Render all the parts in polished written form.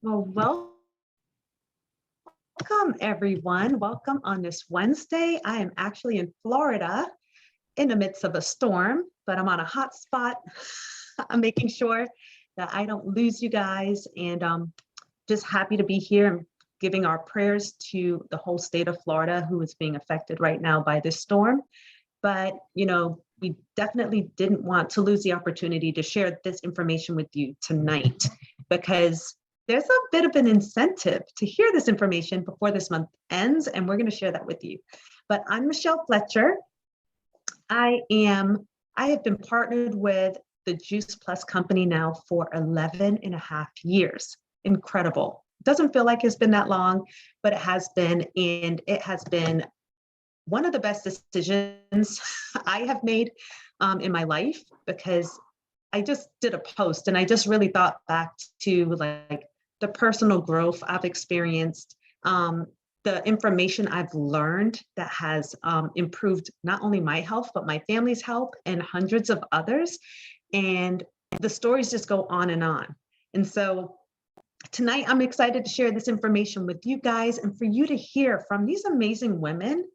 Well, welcome everyone. Welcome on this Wednesday. I am actually in Florida in the midst of a storm, but I'm on a hot spot. I'm making sure that I don't lose you guys and just happy to be here and giving our prayers to the whole state of Florida who is being affected right now by this storm. But, we definitely didn't want to lose the opportunity to share this information with you tonight because there's a bit of an incentive to hear this information before this month ends, and we're going to share that with you. But I'm Michelle Fletcher. I am, I have been partnered with the Juice Plus company now for 11 and a half years. Incredible. Doesn't feel like it's been that long, but it has been, and it has been one of the best decisions I have made in my life because I just did a post and I just really thought back to like the personal growth I've experienced, the information I've learned that has improved not only my health, but my family's health and hundreds of others. And the stories just go on and on. And so tonight, I'm excited to share this information with you guys and for you to hear from these amazing women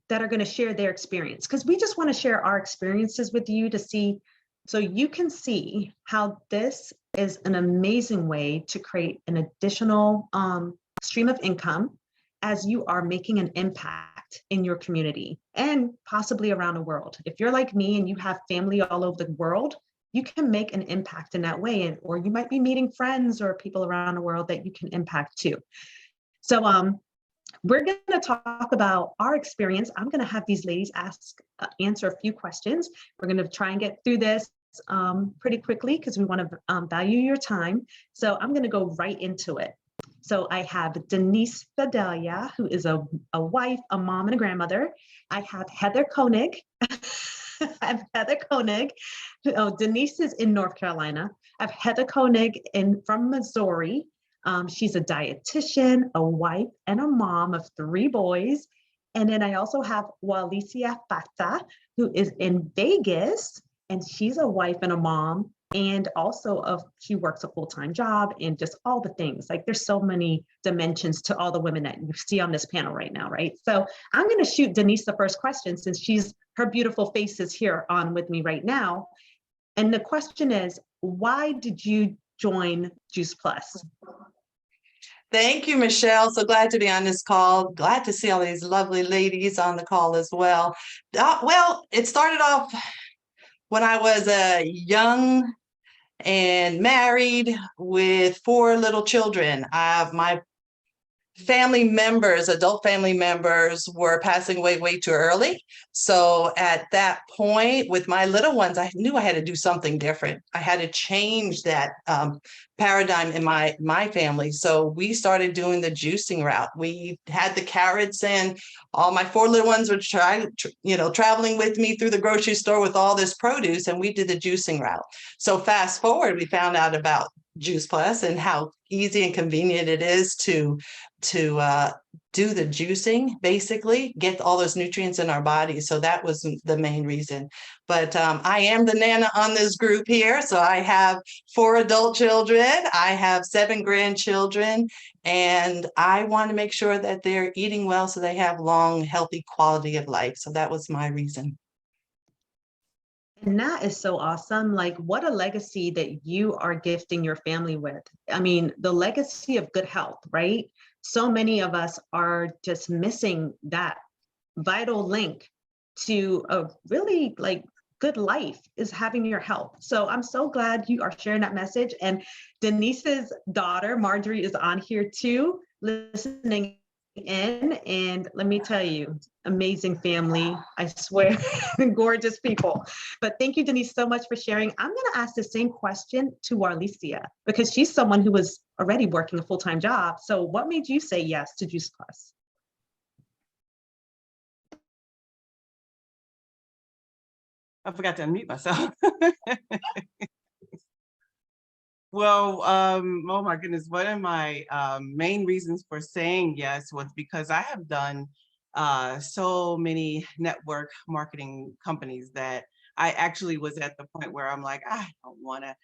that are going to share their experience because we just want to share our experiences with you to see so you can see how this is an amazing way to create an additional stream of income as you are making an impact in your community and possibly around the world. If you're like me and you have family all over the world, you can make an impact in that way, and or you might be meeting friends or people around the world that you can impact too. So we're going to talk about our experience. I'm going to have these ladies answer a few questions. We're going to try and get through this pretty quickly because we want to value your time. So I'm going to go right into it. So I have Denise Fidelia, who is a wife, a mom, and a grandmother. I have Heather Koenig. I have Heather Koenig. Oh, Denise is in North Carolina. I have Heather Koenig from Missouri. She's a dietitian, a wife, and a mom of 3 boys. And then I also have Walicia Fata, who is in Vegas, and she's a wife and a mom, and also she works a full-time job and just all the things. Like there's so many dimensions to all the women that you see on this panel right now, right? So I'm going to shoot Denise the first question since her beautiful face is here on with me right now. And the question is, why did you join Juice Plus? Thank you, Michelle. So glad to be on this call. Glad to see all these lovely ladies on the call as well. Well, it started off when I was young and married with 4 little children. My adult family members were passing away way too early. So at that point with my little ones, I knew I had to do something different. I had to change that paradigm in my family. So we started doing the juicing route. We had the carrots and all my 4 little ones were traveling with me through the grocery store with all this produce, and we did the juicing route. So fast forward, we found out about Juice Plus and how easy and convenient it is to do the juicing, basically get all those nutrients in our bodies. So that was the main reason. But I am the Nana on this group here. So I have 4 adult children, I have 7 grandchildren, and I want to make sure that they're eating well so they have long, healthy quality of life. So that was my reason. And that is so awesome. Like, what a legacy that you are gifting your family with. I mean, the legacy of good health, right? So many of us are just missing that vital link to a really like good life is having your health. So I'm so glad you are sharing that message. And Denise's daughter, Marjorie, is on here too, listening in. And let me tell you, amazing family, I swear, gorgeous people. But thank you, Denise, so much for sharing. I'm going to ask the same question to Arlicia because she's someone who was already working a full-time job. So what made you say yes to Juice Plus? I forgot to unmute myself. Well, oh my goodness, one of my main reasons for saying yes was because I have done so many network marketing companies that I actually was at the point where I'm like, I don't want to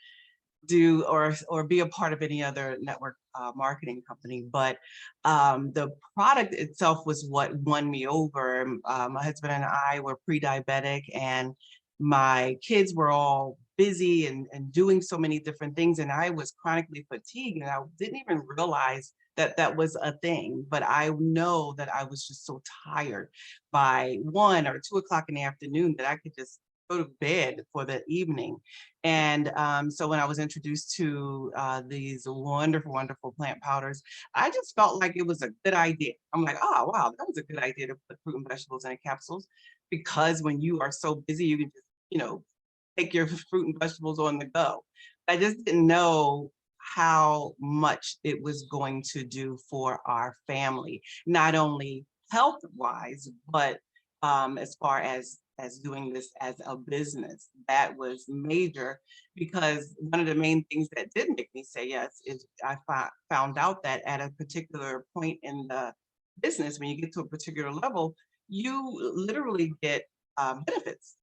do or be a part of any other network marketing company, but the product itself was what won me over. My husband and I were pre-diabetic, and my kids were all busy and doing so many different things, and I was chronically fatigued, and I didn't even realize that that was a thing. But I know that I was just so tired by 1 or 2 o'clock in the afternoon that I could just go to bed for the evening. And so when I was introduced to these wonderful, wonderful plant powders, I just felt like it was a good idea. I'm like, oh, wow, that was a good idea to put fruit and vegetables in capsules, because when you are so busy, you can just, take your fruit and vegetables on the go. I just didn't know how much it was going to do for our family, not only health wise, but as far as doing this as a business. That was major, because one of the main things that did make me say yes is I found out that at a particular point in the business, when you get to a particular level, you literally get benefits,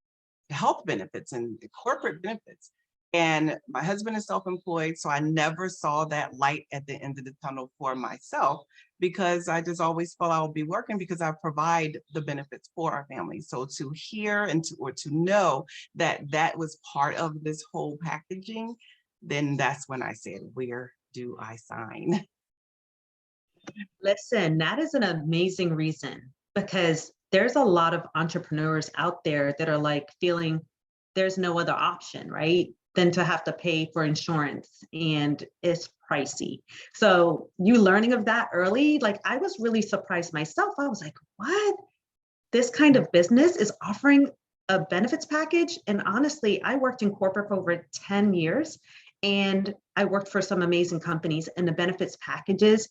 health benefits and corporate benefits. And my husband is self-employed, so I never saw that light at the end of the tunnel for myself, because I just always felt I would be working because I provide the benefits for our family. So to hear and to know that that was part of this whole packaging, then that's when I said, where do I sign? Listen, that is an amazing reason, because there's a lot of entrepreneurs out there that are like feeling there's no other option, right? Than to have to pay for insurance, and it's pricey. So you learning of that early, like I was really surprised myself. I was like, what? This kind of business is offering a benefits package? And honestly, I worked in corporate for over 10 years, and I worked for some amazing companies, and the benefits packages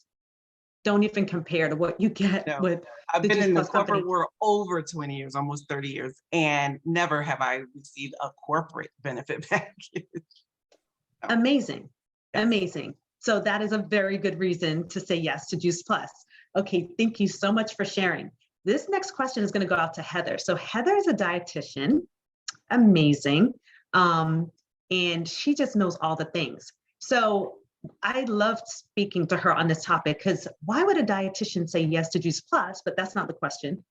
don't even compare to what you get No, with I've the been Juice in the Plus company. corporate world over 20 years, almost 30 years, and never have I received a corporate benefit package. No. Amazing, Yes. amazing. So that is a very good reason to say yes to Juice Plus. Okay, thank you so much for sharing. This next question is going to go out to Heather. So Heather is a dietitian, amazing, and she just knows all the things. So I loved speaking to her on this topic, because why would a dietitian say yes to Juice Plus? But that's not the question.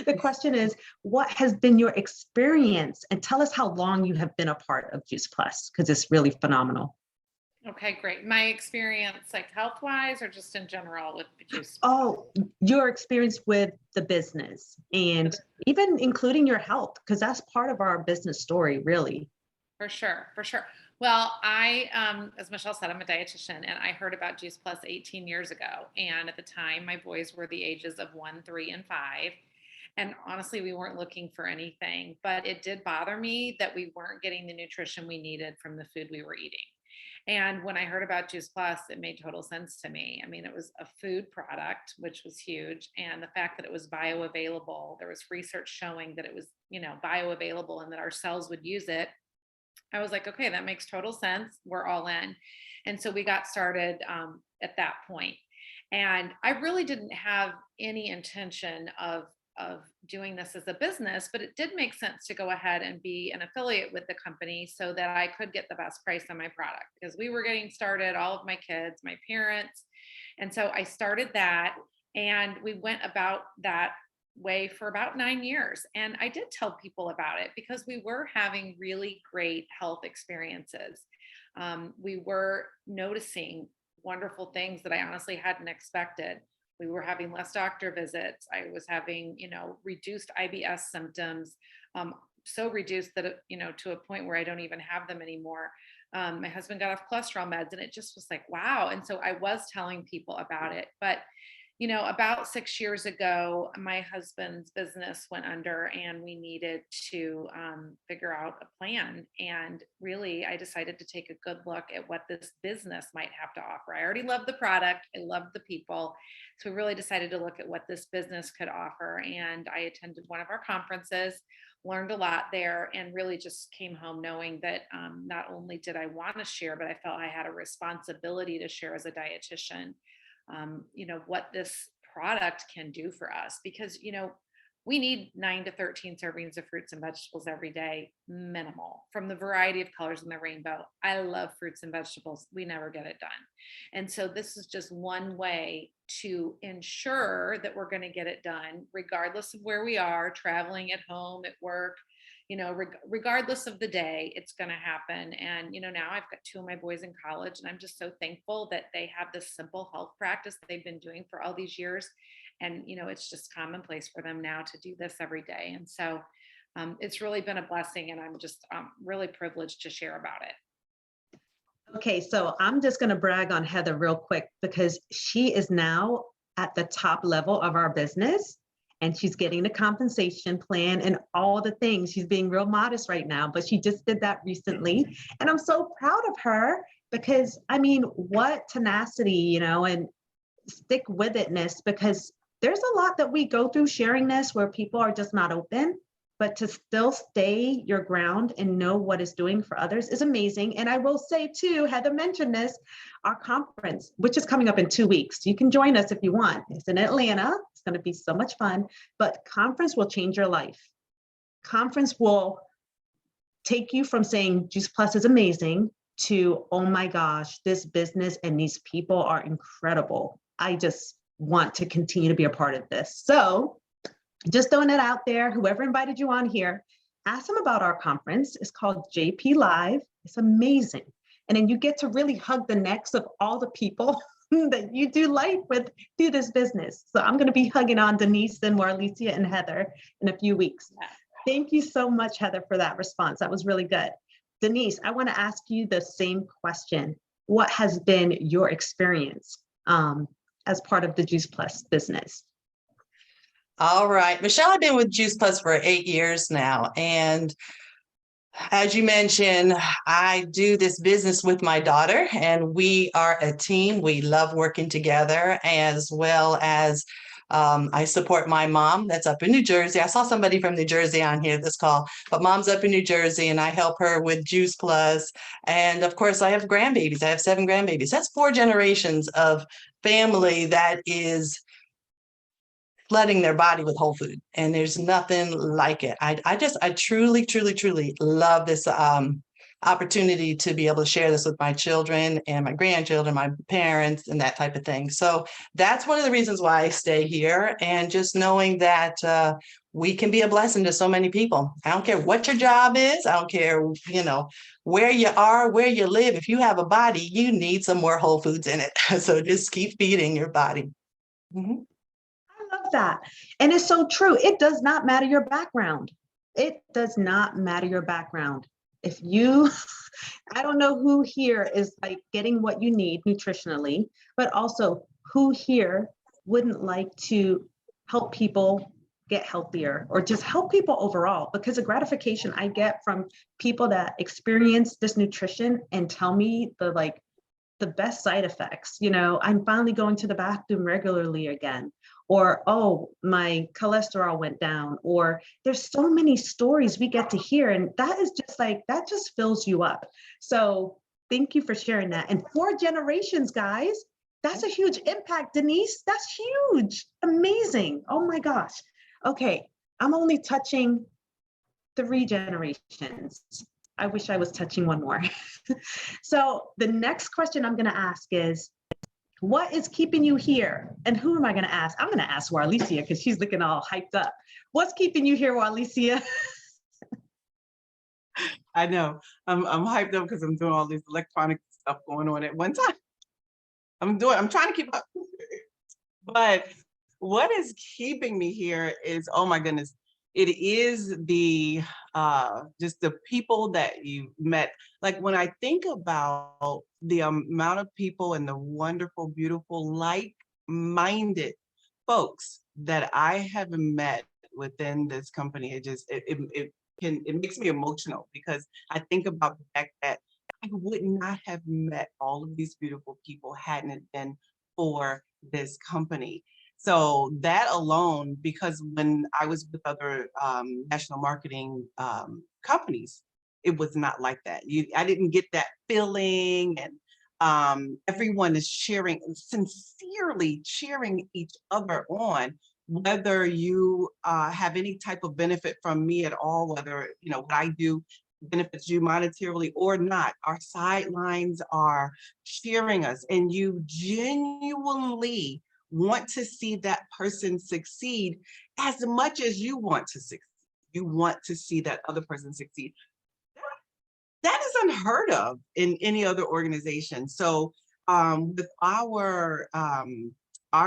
The question is, what has been your experience? And tell us how long you have been a part of Juice Plus, because it's really phenomenal. Okay, great. My experience, like health wise, or just in general with juice? Oh, your experience with the business, and even including your health, because that's part of our business story, really. For sure, for sure. Well, as Michelle said, I'm a dietitian, and I heard about Juice Plus 18 years ago. And at the time, my boys were the ages of 1, 3, and 5. And honestly, we weren't looking for anything, but it did bother me that we weren't getting the nutrition we needed from the food we were eating. And when I heard about Juice Plus, it made total sense to me. I mean, it was a food product, which was huge. And the fact that it was bioavailable, there was research showing that it was, bioavailable and that our cells would use it. I was like, okay, that makes total sense. We're all in. And so we got started at that point. And I really didn't have any intention of doing this as a business, but it did make sense to go ahead and be an affiliate with the company so that I could get the best price on my product, because we were getting started, all of my kids, my parents. And so I started that, and we went about that way for about 9 years. And I did tell people about it because we were having really great health experiences. We were noticing wonderful things that I honestly hadn't expected. We were having less doctor visits. I was having, reduced IBS symptoms, so reduced that, to a point where I don't even have them anymore. My husband got off cholesterol meds, and it just was like, wow. And so I was telling people about it. But about 6 years ago, my husband's business went under, and we needed to figure out a plan. And really, I decided to take a good look at what this business might have to offer. I already loved the product, I loved the people. So we really decided to look at what this business could offer. And I attended one of our conferences, learned a lot there, and really just came home knowing that not only did I want to share, but I felt I had a responsibility to share as a dietitian, what this product can do for us. Because, we need 9 to 13 servings of fruits and vegetables every day, minimal, from the variety of colors in the rainbow. I love fruits and vegetables. We never get it done. And so this is just one way to ensure that we're going to get it done, regardless of where we are, traveling, at home, at work, regardless of the day, it's going to happen. And, now I've got 2 of my boys in college, and I'm just so thankful that they have this simple health practice they've been doing for all these years. And, it's just commonplace for them now to do this every day. And so it's really been a blessing, and I'm just really privileged to share about it. Okay, so I'm just going to brag on Heather real quick because she is now at the top level of our business, and she's getting the compensation plan and all the things. She's being real modest right now, but she just did that recently. And I'm so proud of her because, what tenacity, and stick with itness, because there's a lot that we go through sharing this where people are just not open, but to still stay your ground and know what it's doing for others is amazing. And I will say too, Heather mentioned this, our conference, which is coming up in 2 weeks. You can join us if you want. It's in Atlanta. It's going to be so much fun, but conference will change your life. Conference will take you from saying Juice Plus is amazing to, oh my gosh, this business and these people are incredible. I just want to continue to be a part of this. So just throwing it out there, whoever invited you on here, ask them about our conference. It's called JP Live. It's amazing. And then you get to really hug the necks of all the people that you do life with through this business. So I'm going to be hugging on Denise and Warlicia and Heather in a few weeks. Thank you so much, Heather, for that response. That was really good. Denise, I want to ask you the same question. What has been your experience as part of the Juice Plus business? All right, Michelle, I've been with Juice Plus for 8 years now. And as you mentioned, I do this business with my daughter, and we are a team. We love working together, as well as I support my mom that's up in New Jersey. I saw somebody from New Jersey on here this call, but mom's up in New Jersey, and I help her with Juice Plus. And of course, I have grandbabies. I have 7 grandbabies. That's 4 generations of family that is flooding their body with whole food, and there's nothing like it. I truly love this opportunity to be able to share this with my children and my grandchildren, my parents, and that type of thing. So that's one of the reasons why I stay here, and just knowing that we can be a blessing to so many people. I don't care what your job is. I don't care, where you are, where you live. If you have a body, you need some more whole foods in it. So just keep feeding your body. Mm-hmm. Love that. And it's so true. It does not matter your background. It does not matter your background. If you, I don't know who here is like getting what you need nutritionally, but also who here wouldn't like to help people get healthier or just help people overall, because the gratification I get from people that experience this nutrition and tell me the best side effects, I'm finally going to the bathroom regularly again, or, oh, my cholesterol went down, or there's so many stories we get to hear. And that is just that just fills you up. So thank you for sharing that. And 4 generations, guys, that's a huge impact, Denise. That's huge. Amazing. Oh my gosh. Okay. I'm only touching 3 generations. I wish I was touching 1 more. So the next question I'm going to ask is, what is keeping you here? And who am I going to ask? I'm going to ask Warlicia because she's looking all hyped up. What's keeping you here, Warlicia? I know. I'm hyped up because I'm doing all this electronic stuff going on at one time. I'm trying to keep up. But what is keeping me here is, oh my goodness, it is the just the people that you met. Like when I think about the amount of people and the wonderful, beautiful, like-minded folks that I have met within this company, it makes me emotional, because I think about the fact that I would not have met all of these beautiful people hadn't it been for this company. So that alone, because when I was with other national marketing companies, it was not like that. I didn't get that feeling, and everyone is sincerely cheering each other on, whether you have any type of benefit from me at all, whether, what I do benefits you monetarily or not, our sidelines are cheering us, and you genuinely want to see that person succeed as much as you want to succeed. You want to see that other person succeed. That is unheard of in any other organization. So with our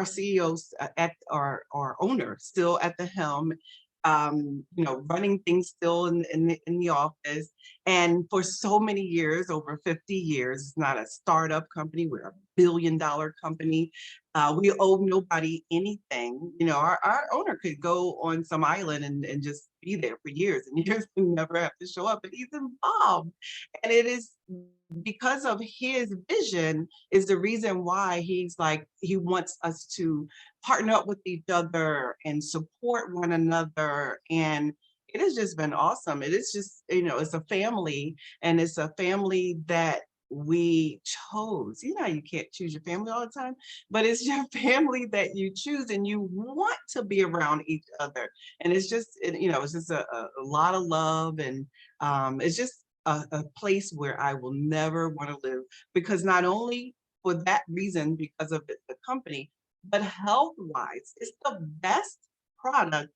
CEOs at our owner still at the helm, running things still in the office, and for so many years, over 50 years, it's not a startup company, we're a billion-dollar company. We owe nobody anything. Our owner could go on some island and just be there for years and years and never have to show up, but he's involved. And it is because of his vision is the reason why he wants us to partner up with each other and support one another. And it has just been awesome. It is just, it's a family, and it's a family that we chose. You can't choose your family all the time, but it's your family that you choose, and you want to be around each other. And it's just, it's just a lot of love, and it's just a place where I will never want to live, because not only for that reason, because of the company, but health-wise, it's the best product,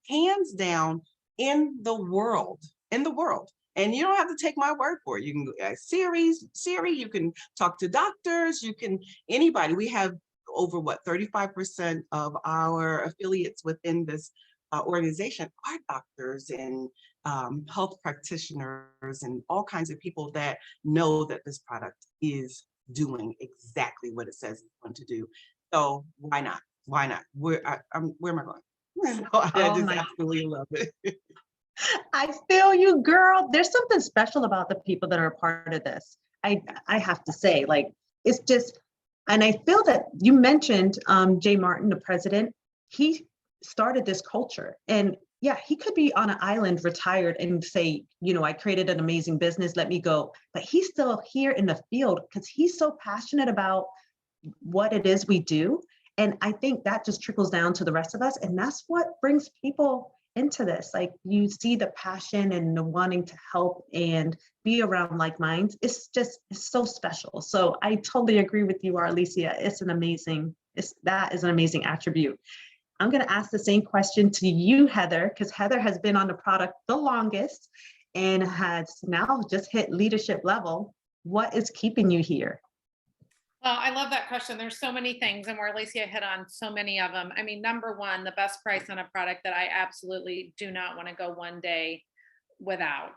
hands down, in the world. And you don't have to take my word for it. You can go Siri, you can talk to doctors, anybody. We have over 35% of our affiliates within this organization are doctors and health practitioners and all kinds of people that know that this product is doing exactly what it says it's going to do. So why not? Where am I going? I just absolutely love it. I feel you, girl. There's something special about the people that are a part of this. I have to say, it's just, and I feel that you mentioned Jay Martin, the president. He started this culture, and yeah, he could be on an island retired and say, I created an amazing business, let me go. But he's still here in the field because he's so passionate about what it is we do. And I think that just trickles down to the rest of us. And that's what brings people into this. You see the passion and the wanting to help and be around like minds. It's so special. So I totally agree with you, Arlicia. That is an amazing attribute. I'm going to ask the same question to you, Heather, because Heather has been on the product the longest and has now just hit leadership level. What is keeping you here? Well, I love that question. There's so many things, and where Alicia hit on so many of them. I mean, number one, the best price on a product that I absolutely do not want to go one day without,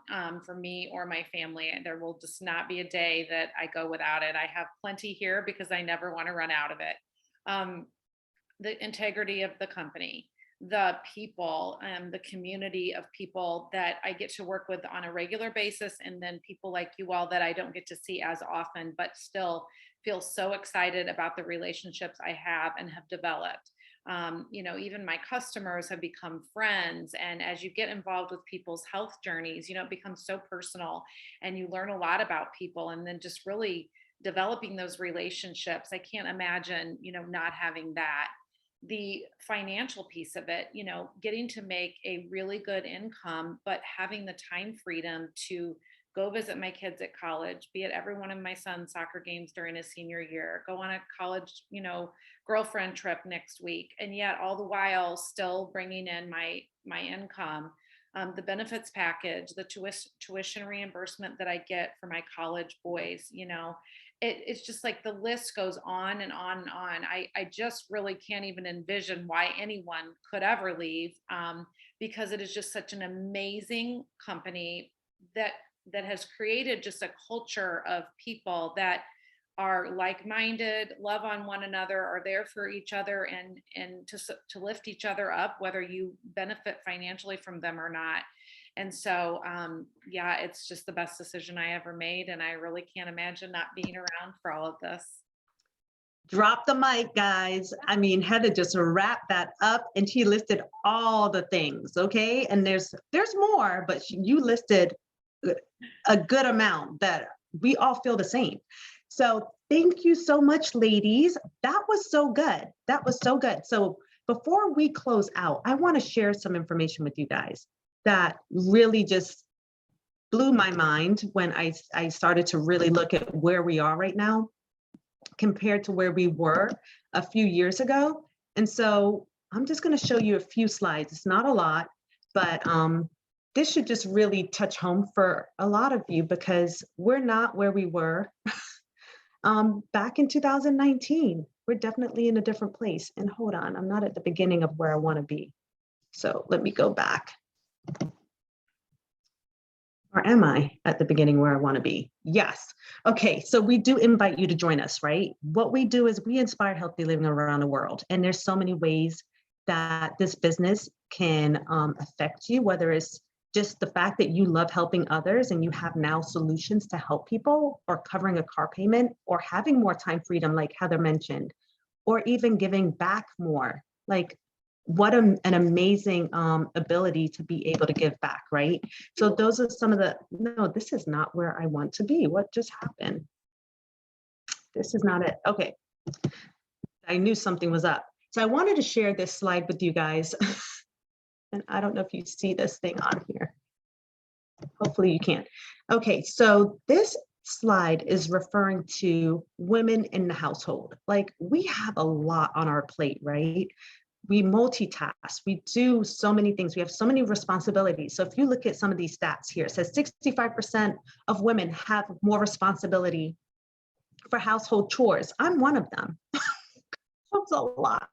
for me or my family. There will just not be a day that I go without it. I have plenty here because I never want to run out of it. The integrity of the company, the people, the community of people that I get to work with on a regular basis, and then people like you all that I don't get to see as often, but still feel so excited about the relationships I have and have developed. Even my customers have become friends. And as you get involved with people's health journeys, it becomes so personal, and you learn a lot about people, and then just really developing those relationships. I can't imagine, not having that. The financial piece of it, getting to make a really good income, but having the time freedom to go visit my kids at college, be at every one of my son's soccer games during his senior year, go on a college, girlfriend trip next week, and yet all the while still bringing in my income. The benefits package, the tuition reimbursement that I get for my college boys, it's just the list goes on and on and on. I just really can't even envision why anyone could ever leave, because it is just such an amazing company that has created just a culture of people that are like-minded, love on one another, are there for each other, and to lift each other up, whether you benefit financially from them or not. And so, yeah, it's just the best decision I ever made. And I really can't imagine not being around for all of this. Drop the mic, guys. I mean, Heather just wrapped that up, and she listed all the things, okay? And there's more, but you listed a good amount that we all feel the same. So thank you so much, ladies. That was so good. So before we close out, I want to share some information with you guys that really just blew my mind when I started to really look at where we are right now compared to where we were a few years ago. And so I'm just going to show you a few slides. It's not a lot, but this should just really touch home for a lot of you because we're not where we were back in 2019. We're definitely in a different place. And hold on, I'm not at the beginning of where I want to be. So let me go back. Or am I at the beginning where I want to be? Yes. Okay, so we do invite you to join us, right? What we do is we inspire healthy living around the world. And there's so many ways that this business can affect you, whether it's just the fact that you love helping others and you have now solutions to help people, or covering a car payment, or having more time freedom, like Heather mentioned, or even giving back more. Like, what an amazing ability to be able to give back, right? So those are some of the, no, this is not where I want to be. What just happened? This is not it. Okay. I knew something was up. So I wanted to share this slide with you guys. And I don't know if you see this thing on here. Hopefully you can. Okay, so this slide is referring to women in the household. Like, we have a lot on our plate, right? We multitask, we do so many things, we have so many responsibilities. So if you look at some of these stats here, it says 65% of women have more responsibility for household chores. I'm one of them. That's a lot.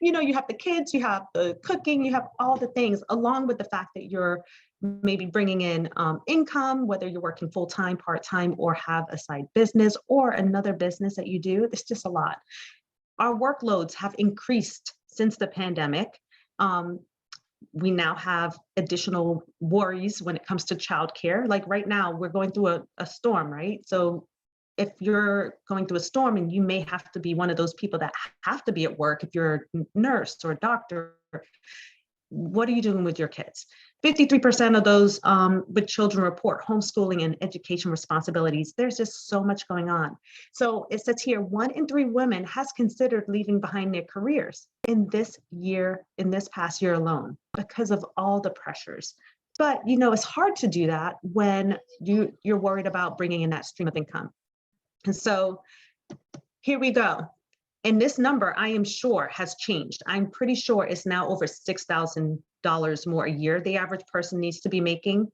You know, you have the kids, you have the cooking, you have all the things, along with the fact that you're maybe bringing in income, whether you're working full-time, part-time, or have a side business or another business that you do. It's just a lot. Our workloads have increased since the pandemic. We now have additional worries when it comes to childcare. Like right now, we're going through a storm, right? So if you're going through a storm and you may have to be one of those people that have to be at work, if you're a nurse or a doctor, what are you doing with your kids? 53% of those with children report homeschooling and education responsibilities. There's just so much going on. So it says here, 1 in 3 women has considered leaving behind their careers in this past year alone, because of all the pressures. But, you know, it's hard to do that when you're worried about bringing in that stream of income. And so here we go. And this number, I am sure, has changed. I'm pretty sure it's now over $6,000 more a year the average person needs to be making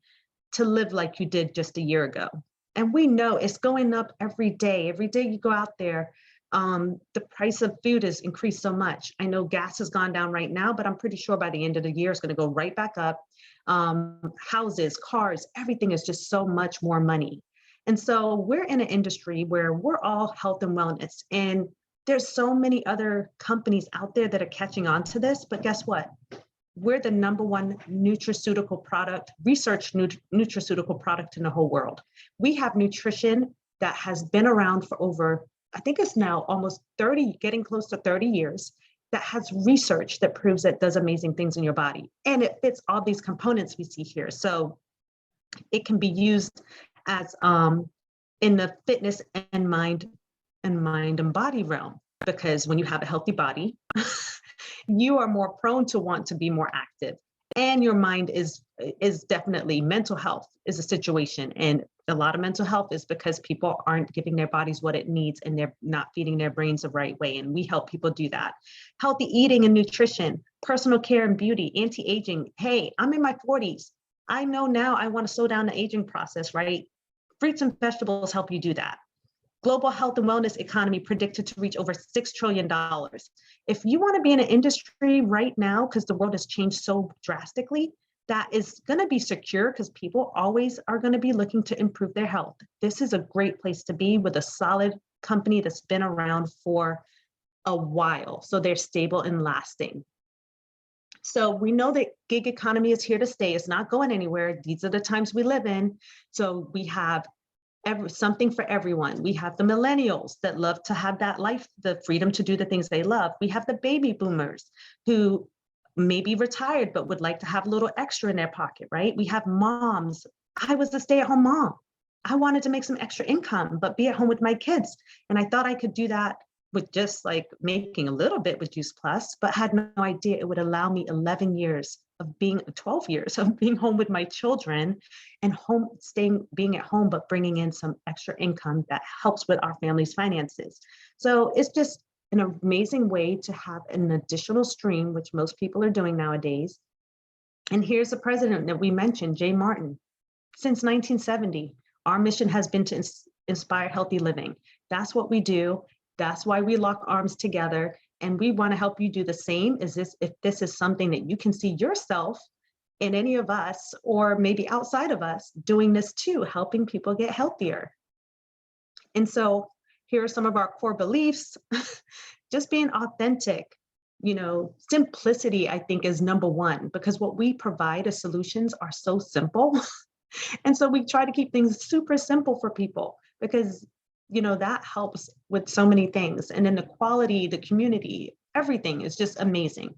to live like you did just a year ago. And we know it's going up every day. Every day you go out there, the price of food has increased so much. I know gas has gone down right now, but I'm pretty sure by the end of the year, it's going to go right back up. Houses, cars, everything is just so much more money. And so we're in an industry where we're all health and wellness. And there's so many other companies out there that are catching on to this, but guess what? We're the #1 nutraceutical product, nutraceutical product in the whole world. We have nutrition that has been around for over, I think it's now almost 30, getting close to 30 years, that has research that proves that it does amazing things in your body. And it fits all these components we see here. So it can be used as in the fitness and mind and body realm, because when you have a healthy body, you are more prone to want to be more active, and your mind is definitely, mental health is a situation. And a lot of mental health is because people aren't giving their bodies what it needs, and they're not feeding their brains the right way. And we help people do that. Healthy eating and nutrition, personal care and beauty, anti-aging. Hey, I'm in my 40s. I know now I want to slow down the aging process, right? Fruits and vegetables help you do that. Global health and wellness economy predicted to reach over $6 trillion. If you want to be in an industry right now, because the world has changed so drastically, that is going to be secure, because people always are going to be looking to improve their health. This is a great place to be, with a solid company that's been around for a while. So they're stable and lasting. So we know that gig economy is here to stay. It's not going anywhere. These are the times we live in. So we have something for everyone. We have the millennials that love to have that life, the freedom to do the things they love. We have the baby boomers who may be retired, but would like to have a little extra in their pocket, right? We have moms. I was a stay-at-home mom. I wanted to make some extra income, but be at home with my kids. And I thought I could do that with just like making a little bit with Juice Plus, but had no idea it would allow me 11 years of being 12 years of being home with my children and being at home, but bringing in some extra income that helps with our family's finances. So it's just an amazing way to have an additional stream, which most people are doing nowadays. And here's the president that we mentioned, Jay Martin. Since 1970, our mission has been to inspire healthy living. That's what we do. That's why we lock arms together. And we want to help you do the same. If this is something that you can see yourself in any of us, or maybe outside of us, doing this too, helping people get healthier. And so here are some of our core beliefs. Just being authentic, simplicity, I think, is number one, because what we provide as solutions are so simple. And so we try to keep things super simple for people because, that helps with so many things. And then the quality, the community, everything is just amazing.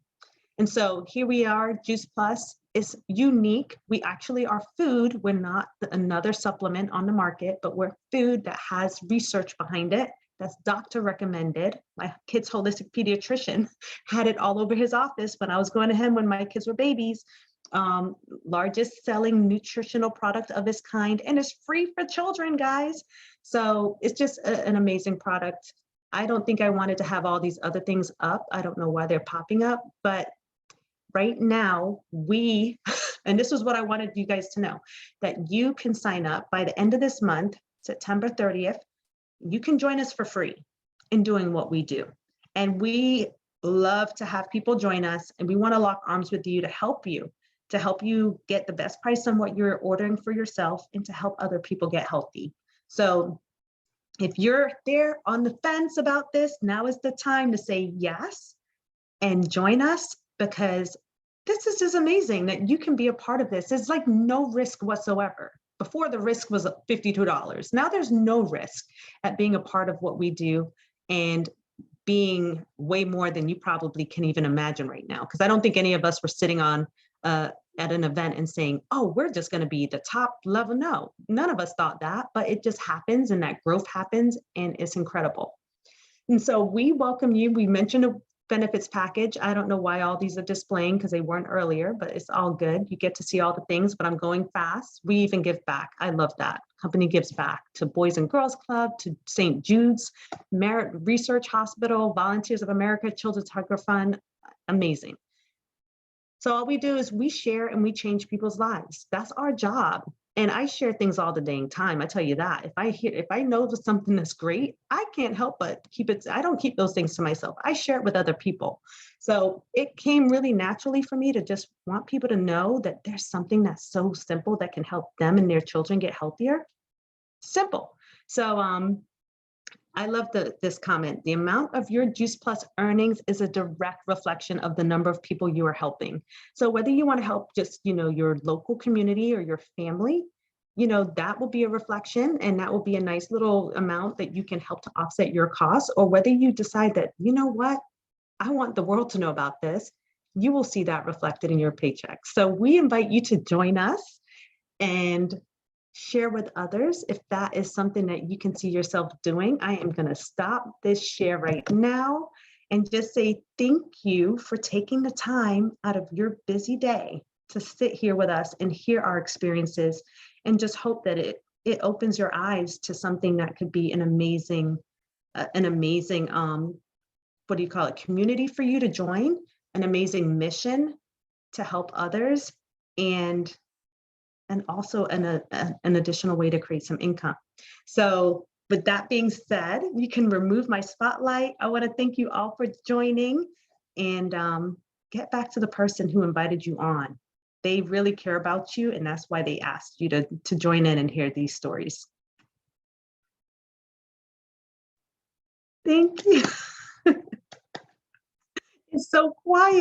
And so here we are, Juice Plus is unique. We actually are food. We're not another supplement on the market, but we're food that has research behind it. That's doctor recommended. My kid's holistic pediatrician had it all over his office when I was going to him when my kids were babies. Largest selling nutritional product of its kind, and it's free for children, guys. So it's just an amazing product. I don't think I wanted to have all these other things up. I don't know why they're popping up, but right now and this is what I wanted you guys to know, that you can sign up by the end of this month, September 30th. You can join us for free in doing what we do. And we love to have people join us, and we want to lock arms with you to help you get the best price on what you're ordering for yourself and to help other people get healthy. So if you're there on the fence about this, now is the time to say yes and join us, because this is just amazing that you can be a part of this. It's like no risk whatsoever. Before, the risk was $52. Now there's no risk at being a part of what we do and being way more than you probably can even imagine right now. Because I don't think any of us were sitting on at an event and saying, oh, we're just going to be the top level. No, none of us thought that, but it just happens, and that growth happens, and it's incredible. And so we welcome you. We mentioned a benefits package. I don't know why all these are displaying because they weren't earlier, but it's all good. You get to see all the things, but I'm going fast. We even give back. I love that. Company gives back to Boys and Girls Club, to St. Jude's, Merit Research Hospital, Volunteers of America, Children's Hunger Fund. Amazing. So all we do is we share and we change people's lives. That's our job. And I share things all the dang time. I tell you that. If I know something that's great, I can't help but keep it. I don't keep those things to myself. I share it with other people. So it came really naturally for me to just want people to know that there's something that's so simple that can help them and their children get healthier. Simple. So I love this comment. The amount of your Juice Plus earnings is a direct reflection of the number of people you are helping. So whether you want to help just, your local community or your family, that will be a reflection, and that will be a nice little amount that you can help to offset your costs. Or whether you decide that, what, I want the world to know about this, you will see that reflected in your paycheck. So we invite you to join us and share with others if that is something that you can see yourself doing. I am going to stop this share right now and just say thank you for taking the time out of your busy day to sit here with us and hear our experiences, and just hope that it opens your eyes to something that could be an amazing community for you to join, an amazing mission to help others, and also an additional way to create some income. So with that being said, you can remove my spotlight. I want to thank you all for joining, and get back to the person who invited you on. They really care about you, and that's why they asked you to join in and hear these stories. Thank you. It's so quiet.